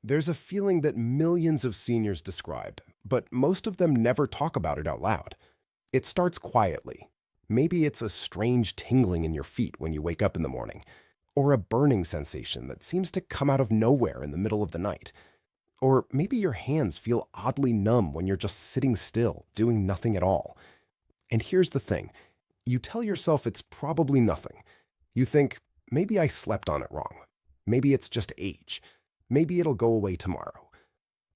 There's a feeling that millions of seniors describe, but most of them never talk about it out loud. It starts quietly. Maybe it's a strange tingling in your feet when you wake up in the morning, or a burning sensation that seems to come out of nowhere in the middle of the night. Or maybe your hands feel oddly numb when you're just sitting still, doing nothing at all. And here's the thing. You tell yourself it's probably nothing. You think, maybe I slept on it wrong. Maybe it's just age. Maybe it'll go away tomorrow.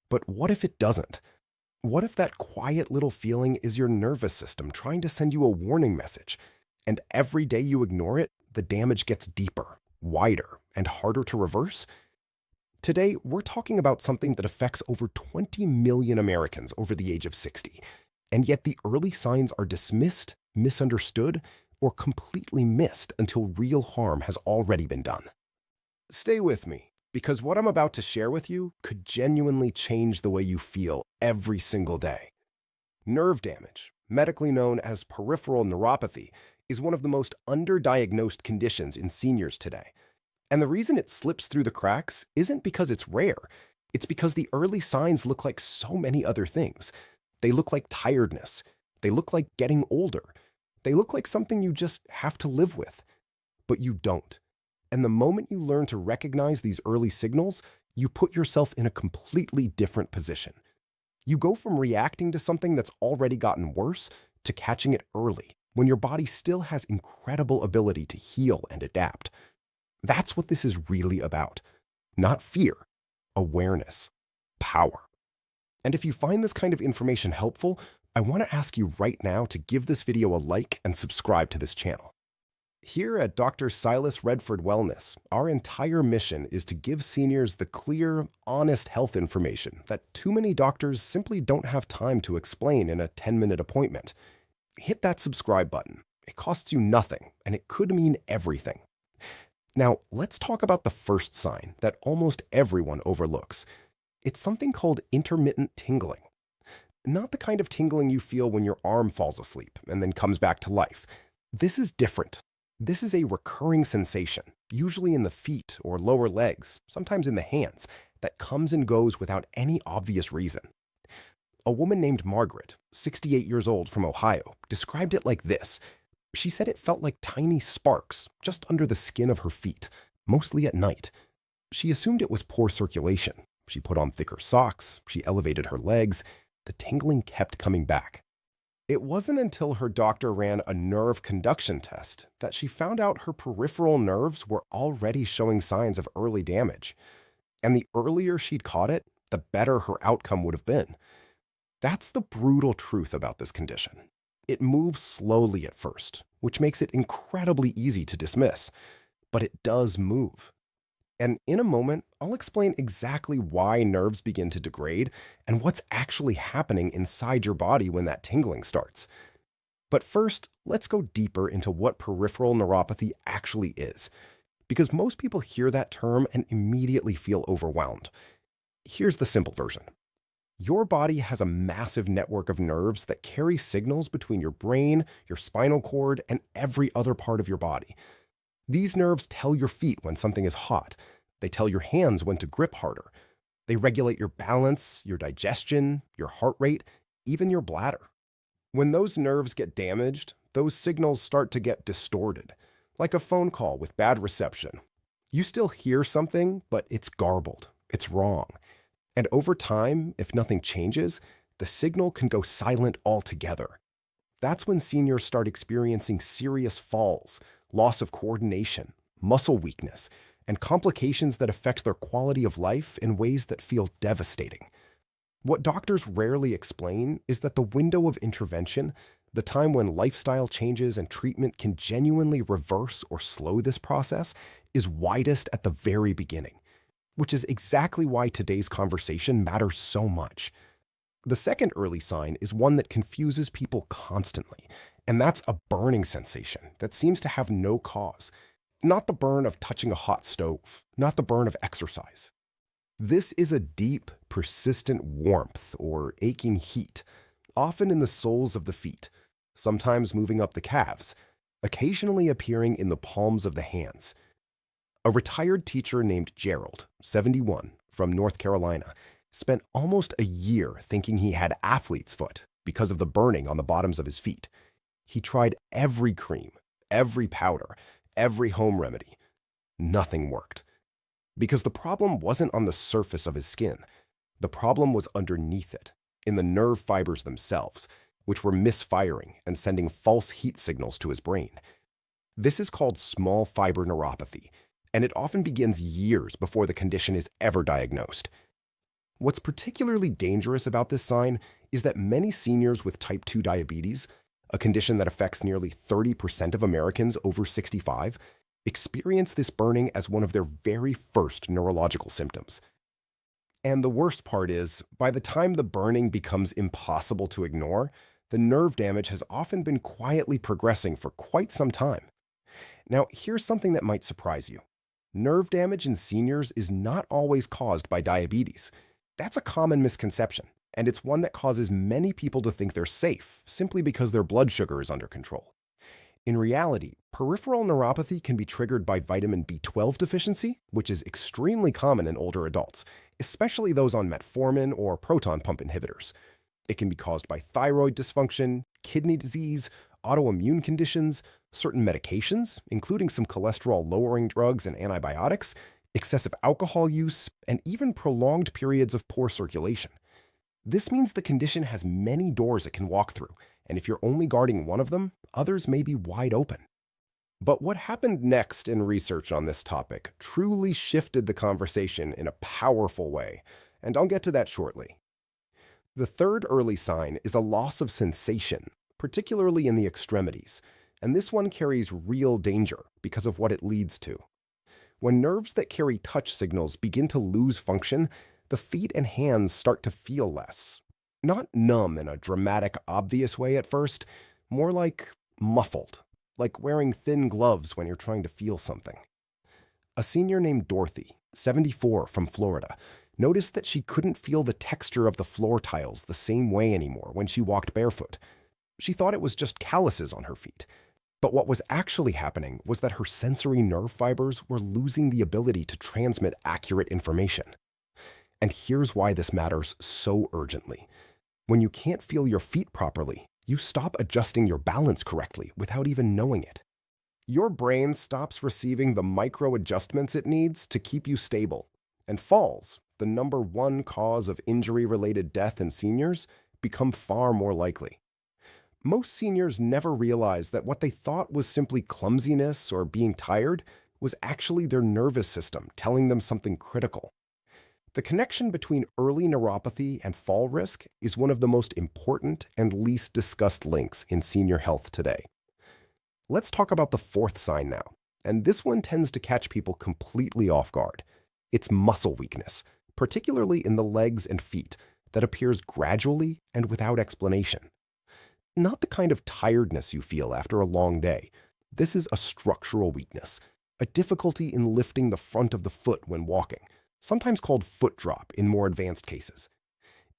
But what if it doesn't? What if that quiet little feeling is your nervous system trying to send you a warning message? And every day you ignore it, the damage gets deeper, wider, and harder to reverse? Today, we're talking about something that affects over 20 million Americans over the age of 60, and yet the early signs are dismissed, misunderstood, or completely missed until real harm has already been done. Stay with me, because what I'm about to share with you could genuinely change the way you feel every single day. Nerve damage, medically known as peripheral neuropathy, is one of the most underdiagnosed conditions in seniors today. And the reason it slips through the cracks isn't because it's rare. It's because the early signs look like so many other things. They look like tiredness. They look like getting older. They look like something you just have to live with. But you don't. And the moment you learn to recognize these early signals, you put yourself in a completely different position. You go from reacting to something that's already gotten worse to catching it early, when your body still has incredible ability to heal and adapt. That's what this is really about. Not fear, awareness, power. And if you find this kind of information helpful, I want to ask you right now to give this video a like and subscribe to this channel. Here at Dr. Silas Redford Wellness, our entire mission is to give seniors the clear, honest health information that too many doctors simply don't have time to explain in a 10-minute appointment. Hit that subscribe button. It costs you nothing, and it could mean everything. Now, let's talk about the first sign that almost everyone overlooks. It's something called intermittent tingling. Not the kind of tingling you feel when your arm falls asleep and then comes back to life. This is different. This is a recurring sensation, usually in the feet or lower legs, sometimes in the hands, that comes and goes without any obvious reason. A woman named Margaret, 68 years old from Ohio, described it like this. She said it felt like tiny sparks just under the skin of her feet, mostly at night. She assumed it was poor circulation. She put on thicker socks. She elevated her legs. The tingling kept coming back. It wasn't until her doctor ran a nerve conduction test that she found out her peripheral nerves were already showing signs of early damage. And the earlier she'd caught it, the better her outcome would have been. That's the brutal truth about this condition. It moves slowly at first, which makes it incredibly easy to dismiss. But it does move. And in a moment, I'll explain exactly why nerves begin to degrade and what's actually happening inside your body when that tingling starts. But first, let's go deeper into what peripheral neuropathy actually is, because most people hear that term and immediately feel overwhelmed. Here's the simple version. Your body has a massive network of nerves that carry signals between your brain, your spinal cord, and every other part of your body. These nerves tell your feet when something is hot. They tell your hands when to grip harder. They regulate your balance, your digestion, your heart rate, even your bladder. When those nerves get damaged, those signals start to get distorted, like a phone call with bad reception. You still hear something, but it's garbled. It's wrong. And over time, if nothing changes, the signal can go silent altogether. That's when seniors start experiencing serious falls, loss of coordination, muscle weakness, and complications that affect their quality of life in ways that feel devastating. What doctors rarely explain is that the window of intervention, the time when lifestyle changes and treatment can genuinely reverse or slow this process, is widest at the very beginning, which is exactly why today's conversation matters so much. The second early sign is one that confuses people constantly, and that's a burning sensation that seems to have no cause. Not the burn of touching a hot stove, not the burn of exercise. This is a deep, persistent warmth or aching heat, often in the soles of the feet, sometimes moving up the calves, occasionally appearing in the palms of the hands. A retired teacher named Gerald, 71, from North Carolina, spent almost a year thinking he had athlete's foot because of the burning on the bottoms of his feet. He tried every cream, every powder, every home remedy. Nothing worked. Because the problem wasn't on the surface of his skin. The problem was underneath it, in the nerve fibers themselves, which were misfiring and sending false heat signals to his brain. This is called small fiber neuropathy, and it often begins years before the condition is ever diagnosed. What's particularly dangerous about this sign is that many seniors with type 2 diabetes, a condition that affects nearly 30% of Americans over 65, experience this burning as one of their very first neurological symptoms. And the worst part is, by the time the burning becomes impossible to ignore, the nerve damage has often been quietly progressing for quite some time. Now, here's something that might surprise you. Nerve damage in seniors is not always caused by diabetes. That's a common misconception, and it's one that causes many people to think they're safe simply because their blood sugar is under control. In reality, peripheral neuropathy can be triggered by vitamin B12 deficiency, which is extremely common in older adults, especially those on metformin or proton pump inhibitors. It can be caused by thyroid dysfunction, kidney disease, autoimmune conditions, certain medications, including some cholesterol-lowering drugs and antibiotics, excessive alcohol use, and even prolonged periods of poor circulation. This means the condition has many doors it can walk through, and if you're only guarding one of them, others may be wide open. But what happened next in research on this topic truly shifted the conversation in a powerful way, and I'll get to that shortly. The third early sign is a loss of sensation, particularly in the extremities, and this one carries real danger because of what it leads to. When nerves that carry touch signals begin to lose function, the feet and hands start to feel less. Not numb in a dramatic, obvious way at first, more like muffled, like wearing thin gloves when you're trying to feel something. A senior named Dorothy, 74, from Florida, noticed that she couldn't feel the texture of the floor tiles the same way anymore when she walked barefoot. She thought it was just calluses on her feet. But what was actually happening was that her sensory nerve fibers were losing the ability to transmit accurate information. And here's why this matters so urgently. When you can't feel your feet properly, you stop adjusting your balance correctly without even knowing it. Your brain stops receiving the micro adjustments it needs to keep you stable, and falls, the number one cause of injury-related death in seniors, become far more likely. Most seniors never realize that what they thought was simply clumsiness or being tired was actually their nervous system telling them something critical. The connection between early neuropathy and fall risk is one of the most important and least discussed links in senior health today. Let's talk about the fourth sign now, and this one tends to catch people completely off guard. It's muscle weakness, particularly in the legs and feet, that appears gradually and without explanation. Not the kind of tiredness you feel after a long day. This is a structural weakness, a difficulty in lifting the front of the foot when walking, sometimes called foot drop in more advanced cases.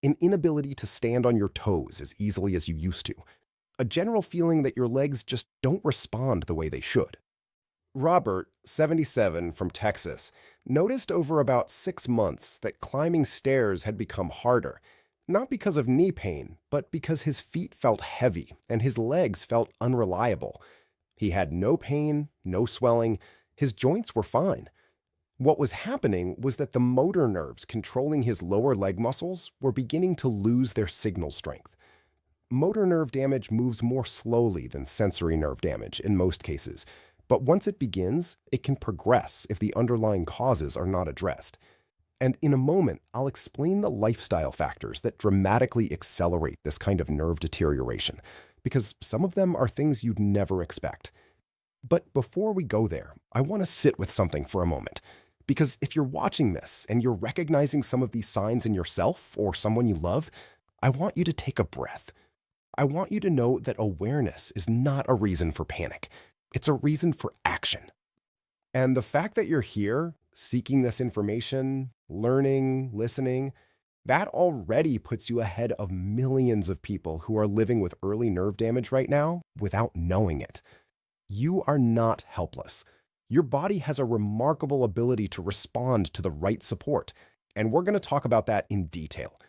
An inability to stand on your toes as easily as you used to. A general feeling that your legs just don't respond the way they should. Robert, 77, from Texas, noticed over about 6 months that climbing stairs had become harder, not because of knee pain, but because his feet felt heavy and his legs felt unreliable. He had no pain, no swelling, his joints were fine. What was happening was that the motor nerves controlling his lower leg muscles were beginning to lose their signal strength. Motor nerve damage moves more slowly than sensory nerve damage in most cases, but once it begins, it can progress if the underlying causes are not addressed. And in a moment, I'll explain the lifestyle factors that dramatically accelerate this kind of nerve deterioration, because some of them are things you'd never expect. But before we go there, I want to sit with something for a moment. Because if you're watching this and you're recognizing some of these signs in yourself or someone you love, I want you to take a breath. I want you to know that awareness is not a reason for panic. It's a reason for action. And the fact that you're here, seeking this information, learning, listening, that already puts you ahead of millions of people who are living with early nerve damage right now without knowing it. You are not helpless. Your body has a remarkable ability to respond to the right support, and we're going to talk about that in detail.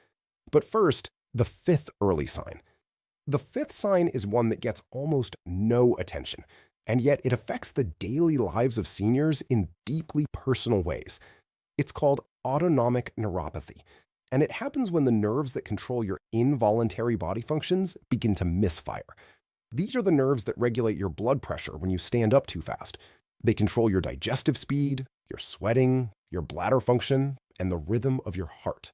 But first, the fifth early sign. The fifth sign is one that gets almost no attention, and yet it affects the daily lives of seniors in deeply personal ways. It's called autonomic neuropathy, and it happens when the nerves that control your involuntary body functions begin to misfire. These are the nerves that regulate your blood pressure when you stand up too fast. They control your digestive speed, your sweating, your bladder function, and the rhythm of your heart.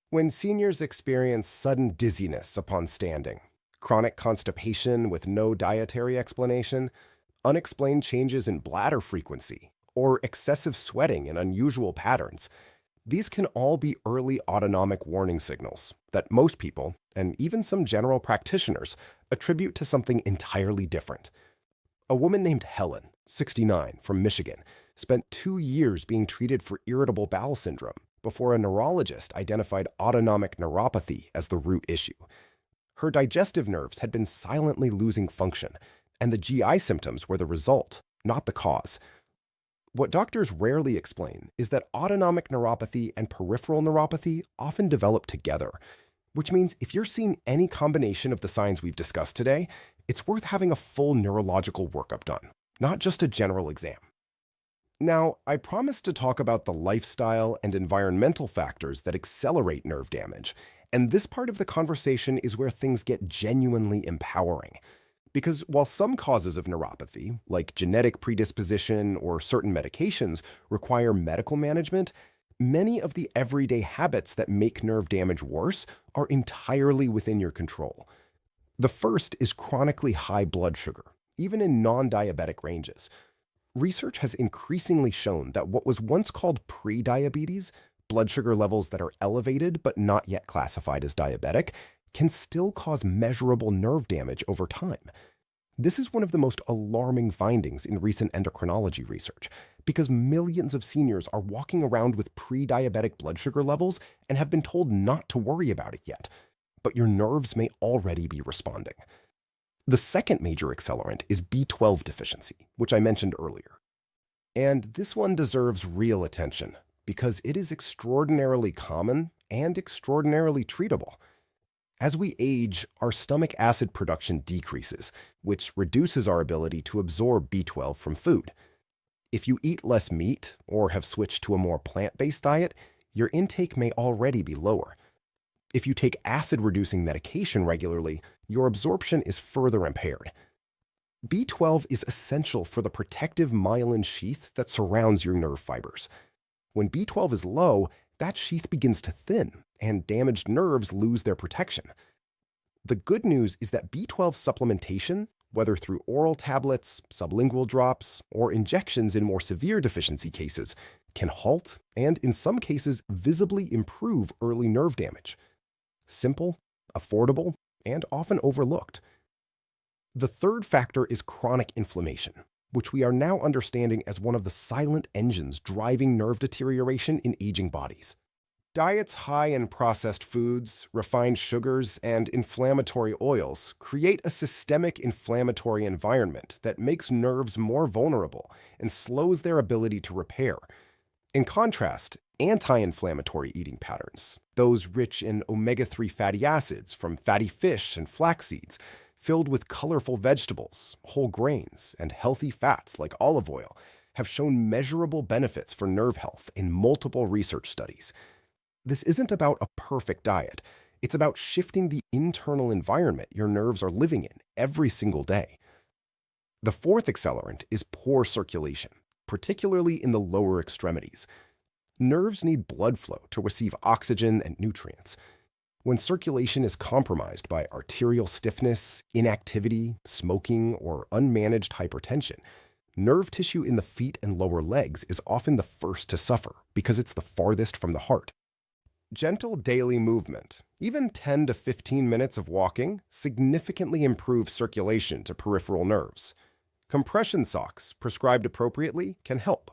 When seniors experience sudden dizziness upon standing, chronic constipation with no dietary explanation, unexplained changes in bladder frequency, or excessive sweating in unusual patterns, these can all be early autonomic warning signals that most people, and even some general practitioners, attribute to something entirely different. A woman named Helen, 69, from Michigan, spent 2 years being treated for irritable bowel syndrome before a neurologist identified autonomic neuropathy as the root issue. Her digestive nerves had been silently losing function, and the GI symptoms were the result, not the cause. What doctors rarely explain is that autonomic neuropathy and peripheral neuropathy often develop together, which means if you're seeing any combination of the signs we've discussed today, it's worth having a full neurological workup done, not just a general exam. Now, I promised to talk about the lifestyle and environmental factors that accelerate nerve damage, and this part of the conversation is where things get genuinely empowering. Because while some causes of neuropathy, like genetic predisposition or certain medications, require medical management, many of the everyday habits that make nerve damage worse are entirely within your control. The first is chronically high blood sugar, even in non-diabetic ranges. Research has increasingly shown that what was once called pre-diabetes, blood sugar levels that are elevated but not yet classified as diabetic, can still cause measurable nerve damage over time. This is one of the most alarming findings in recent endocrinology research, because millions of seniors are walking around with pre-diabetic blood sugar levels and have been told not to worry about it yet, but your nerves may already be responding. The second major accelerant is B12 deficiency, which I mentioned earlier. And this one deserves real attention, because it is extraordinarily common and extraordinarily treatable. As we age, our stomach acid production decreases, which reduces our ability to absorb B12 from food. If you eat less meat or have switched to a more plant-based diet, your intake may already be lower. If you take acid-reducing medication regularly, your absorption is further impaired. B12 is essential for the protective myelin sheath that surrounds your nerve fibers. When B12 is low, that sheath begins to thin, and damaged nerves lose their protection. The good news is that B12 supplementation, whether through oral tablets, sublingual drops, or injections in more severe deficiency cases, can halt and, in some cases, visibly improve early nerve damage. Simple, affordable, and often overlooked. The third factor is chronic inflammation, which we are now understanding as one of the silent engines driving nerve deterioration in aging bodies. Diets high in processed foods, refined sugars, and inflammatory oils create a systemic inflammatory environment that makes nerves more vulnerable and slows their ability to repair. In contrast, anti-inflammatory eating patterns, those rich in omega-3 fatty acids from fatty fish and flax seeds, filled with colorful vegetables, whole grains, and healthy fats like olive oil, have shown measurable benefits for nerve health in multiple research studies. This isn't about a perfect diet. It's about shifting the internal environment your nerves are living in every single day. The fourth accelerant is poor circulation, particularly in the lower extremities. Nerves need blood flow to receive oxygen and nutrients. When circulation is compromised by arterial stiffness, inactivity, smoking, or unmanaged hypertension, nerve tissue in the feet and lower legs is often the first to suffer because it's the farthest from the heart. Gentle daily movement, even 10 to 15 minutes of walking, significantly improves circulation to peripheral nerves. Compression socks, prescribed appropriately, can help.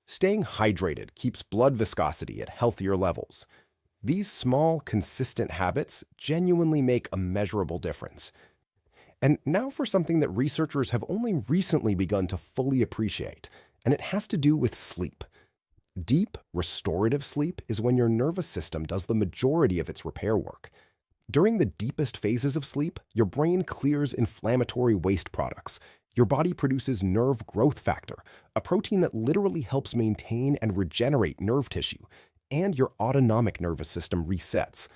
Staying hydrated keeps blood viscosity at healthier levels. These small, consistent habits genuinely make a measurable difference. And now for something that researchers have only recently begun to fully appreciate, and it has to do with sleep. Deep, restorative sleep is when your nervous system does the majority of its repair work. During the deepest phases of sleep, your brain clears inflammatory waste products. Your body produces nerve growth factor, a protein that literally helps maintain and regenerate nerve tissue, and your autonomic nervous system resets.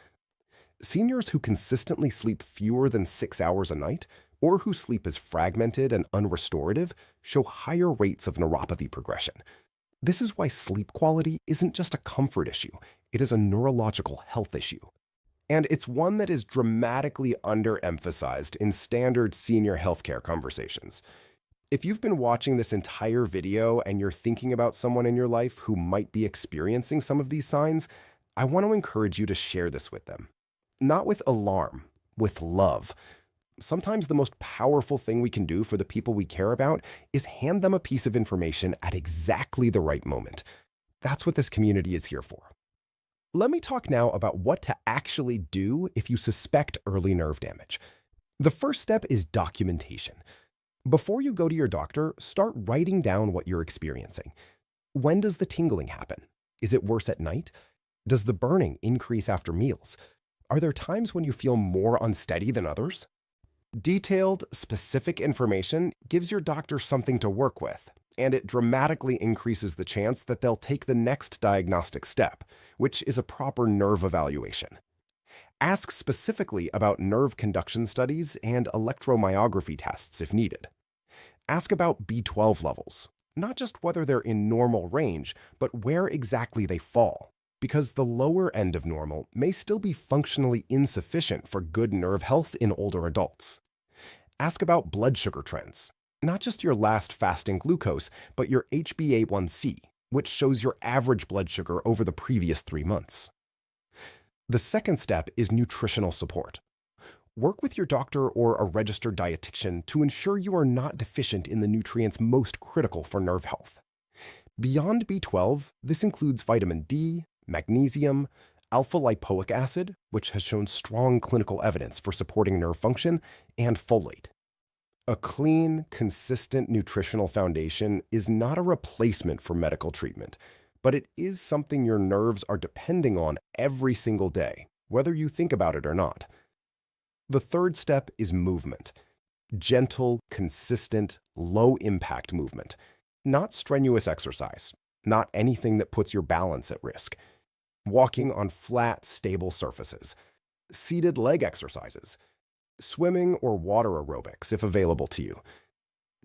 Seniors who consistently sleep fewer than 6 hours a night, or whose sleep is fragmented and unrestorative, show higher rates of neuropathy progression. This is why sleep quality isn't just a comfort issue, it is a neurological health issue. And it's one that is dramatically underemphasized in standard senior healthcare conversations. If you've been watching this entire video and you're thinking about someone in your life who might be experiencing some of these signs, I want to encourage you to share this with them. Not with alarm, with love. Sometimes the most powerful thing we can do for the people we care about is hand them a piece of information at exactly the right moment. That's what this community is here for. Let me talk now about what to actually do if you suspect early nerve damage. The first step is documentation. Before you go to your doctor, start writing down what you're experiencing. When does the tingling happen? Is it worse at night? Does the burning increase after meals? Are there times when you feel more unsteady than others? Detailed, specific information gives your doctor something to work with, and it dramatically increases the chance that they'll take the next diagnostic step, which is a proper nerve evaluation. Ask specifically about nerve conduction studies and electromyography tests if needed. Ask about B12 levels, not just whether they're in normal range, but where exactly they fall, because the lower end of normal may still be functionally insufficient for good nerve health in older adults. Ask about blood sugar trends, not just your last fasting glucose, but your HbA1c, which shows your average blood sugar over the previous 3 months. The second step is nutritional support. Work with your doctor or a registered dietitian to ensure you are not deficient in the nutrients most critical for nerve health. Beyond B12, this includes vitamin D, magnesium, alpha-lipoic acid, which has shown strong clinical evidence for supporting nerve function, and folate. A clean, consistent nutritional foundation is not a replacement for medical treatment, but it is something your nerves are depending on every single day, whether you think about it or not. The third step is movement. Gentle, consistent, low-impact movement. Not strenuous exercise, not anything that puts your balance at risk. Walking on flat, stable surfaces. Seated leg exercises. Swimming or water aerobics if available to you.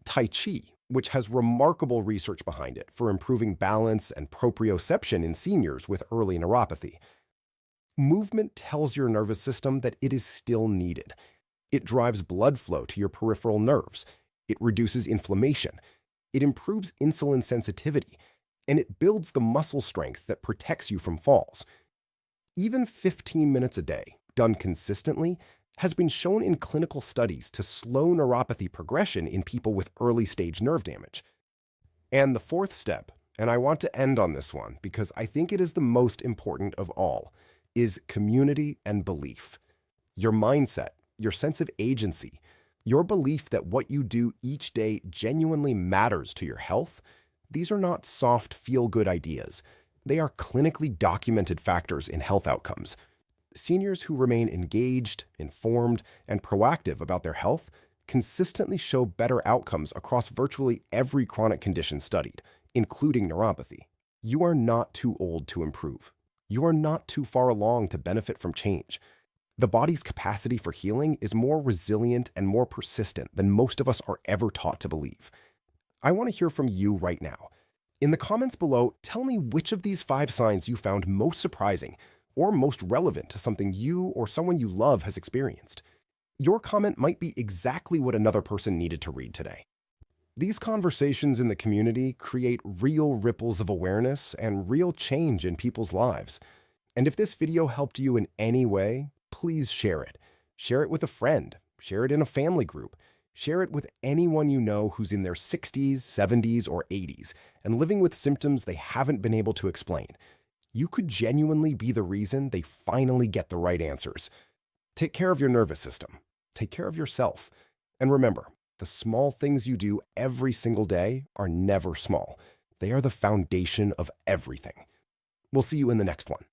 Tai Chi, which has remarkable research behind it for improving balance and proprioception in seniors with early neuropathy. Movement tells your nervous system that it is still needed. It drives blood flow to your peripheral nerves. It reduces inflammation. It improves insulin sensitivity, and it builds the muscle strength that protects you from falls. Even 15 minutes a day, done consistently, has been shown in clinical studies to slow neuropathy progression in people with early-stage nerve damage. And the fourth step, and I want to end on this one because I think it is the most important of all, is community and belief. Your mindset, your sense of agency, your belief that what you do each day genuinely matters to your health. These are not soft, feel-good ideas. They are clinically documented factors in health outcomes. Seniors who remain engaged, informed, and proactive about their health consistently show better outcomes across virtually every chronic condition studied, including neuropathy. You are not too old to improve. You are not too far along to benefit from change. The body's capacity for healing is more resilient and more persistent than most of us are ever taught to believe. I want to hear from you right now. In the comments below, tell me which of these 5 signs you found most surprising or most relevant to something you or someone you love has experienced. Your comment might be exactly what another person needed to read today. These conversations in the community create real ripples of awareness and real change in people's lives. And if this video helped you in any way, please share it. Share it with a friend. Share it in a family group. Share it with anyone you know who's in their 60s, 70s, or 80s and living with symptoms they haven't been able to explain. You could genuinely be the reason they finally get the right answers. Take care of your nervous system. Take care of yourself. And remember, The small things you do every single day are never small. They are the foundation of everything. We'll see you in the next one.